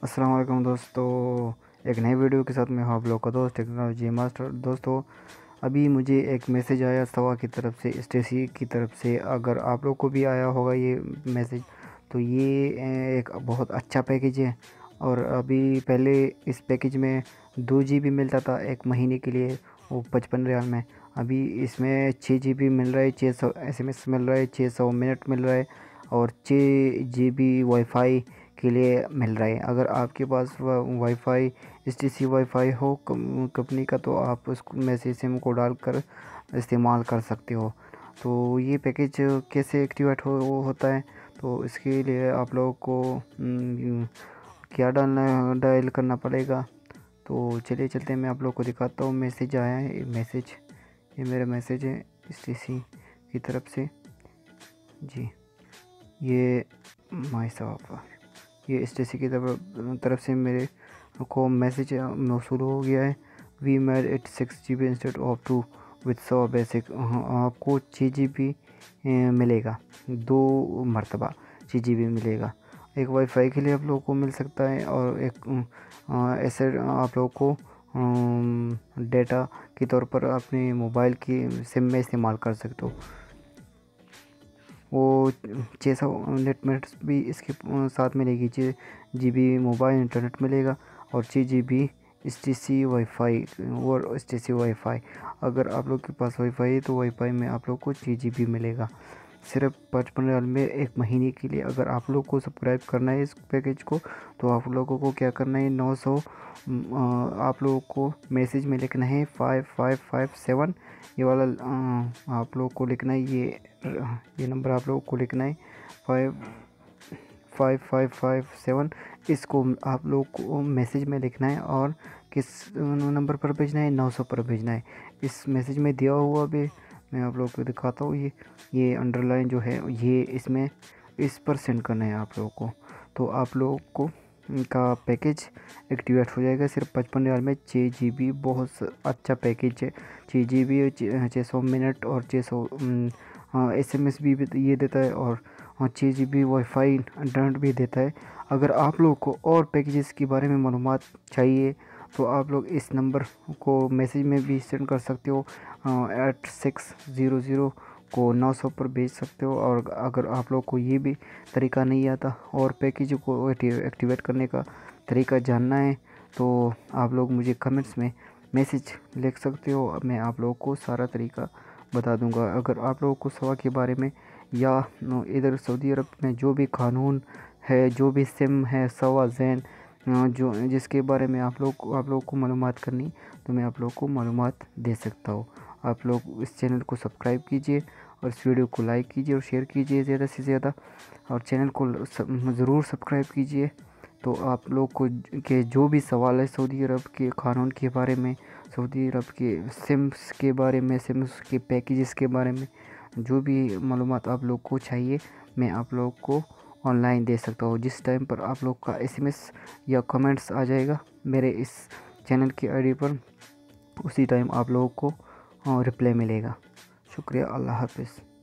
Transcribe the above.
अस्सलाम वालेकुम दोस्तों, एक नई वीडियो के साथ मैं हूं आप लोग का दोस्त टेक्नोलॉजी मास्टर। दोस्तों, अभी मुझे एक मैसेज आया सवा की तरफ से, स्टेसी की तरफ से। अगर आप लोग को भी आया होगा ये मैसेज, तो ये एक बहुत अच्छा पैकेज है। और अभी पहले इस पैकेज में 2 GB मिलता था एक महीने के लिए, वो 55 रियाल में। अभी इसमें 6 GB मिल रहा है, 600 SMS मिल रहा है, 600 मिनट मिल रहा है और 6 GB वाईफाई के लिए मिल रहा है। अगर आपके पास वाईफाई STC वाईफाई हो कंपनी का, तो आप उसमें से सिम को डालकर इस्तेमाल कर सकते हो। तो ये पैकेज कैसे एक्टिवेट होता है, तो इसके लिए आप लोगों को क्या डायल करना पड़ेगा। तो चलिए चलते हैं, मैं आप लोग को दिखाता हूँ। मैसेज आया है, ये मेरा मैसेज है STC की तरफ से जी। ये माई साहब, ये STC की तरफ से मेरे को मैसेज मौसूल हो गया है। We made it 6 GB instead of 2 with 100 basic. आपको 6 GB मिलेगा, 2 मरतबा 6 GB मिलेगा। एक वाईफाई के लिए आप लोगों को मिल सकता है, और एक ऐसे आप लोगों को डेटा के तौर पर अपने मोबाइल की सिम में इस्तेमाल कर सकते हो। वो 600 नेट मिनट्स भी इसके साथ मिलेगी। 6 GB मोबाइल इंटरनेट मिलेगा और 6 GB STC वाईफाई और STC वाईफाई। अगर आप लोग के पास वाईफाई है तो वाईफाई में आप लोग को 6 GB मिलेगा, सिर्फ 55 रियाल में एक महीने के लिए। अगर आप लोग को सब्सक्राइब करना है इस पैकेज को, तो आप लोगों को क्या करना है, 900 आप लोगों को मैसेज में लिखना है 5557। ये वाला आप लोग को लिखना है, ये नंबर आप लोगों को लिखना है 5557। इसको आप लोग को मैसेज में लिखना है और किस नंबर पर भेजना है, 900 पर भेजना है। इस मैसेज में दिया हुआ भी मैं आप लोग को दिखाता हूँ। ये अंडरलाइन जो है, ये इसमें इस पर सेंड करना है आप लोगों को। तो आप लोगों को का पैकेज एक्टिवेट हो जाएगा सिर्फ 55 रियाल में। 6 GB बहुत अच्छा पैकेज है। 6 GB 600 मिनट और 600 SMS भी ये देता है, और 6 GB वाईफाई इंटरनेट भी देता है। अगर आप लोग को और पैकेजेस के बारे में मालूमात चाहिए, तो आप लोग इस नंबर को मैसेज में भी सेंड कर सकते हो। 8600 को 900 पर भेज सकते हो। और अगर आप लोग को ये भी तरीका नहीं आता और पैकेज को एक्टिवेट करने का तरीका जानना है, तो आप लोग मुझे कमेंट्स में मैसेज लिख सकते हो। मैं आप लोगों को सारा तरीका बता दूंगा। अगर आप लोगों को सवा के बारे में या इधर सऊदी अरब में जो भी कानून है, जो भी सिम है सवा जैन, जो जिसके बारे में आप लोग को मालूमात करनी, तो मैं आप लोग को मालूमात दे सकता हूँ। आप लोग इस चैनल को सब्सक्राइब कीजिए और इस वीडियो को लाइक कीजिए और शेयर कीजिए ज़्यादा से ज़्यादा, और चैनल को ज़रूर सब्सक्राइब कीजिए। तो आप लोग को के जो भी सवाल है सऊदी अरब के कानून के बारे में, सऊदी अरब के सिम्स के बारे में, सिम्स के पैकेजेस के बारे में, जो भी मालूमात आप लोग को चाहिए, मैं आप लोग को ऑनलाइन दे सकता हूँ। जिस टाइम पर आप लोग का SMS या कमेंट्स आ जाएगा मेरे इस चैनल की ID पर, उसी टाइम आप लोगों को रिप्लाई मिलेगा। शुक्रिया, अल्लाह हाफ़िज़।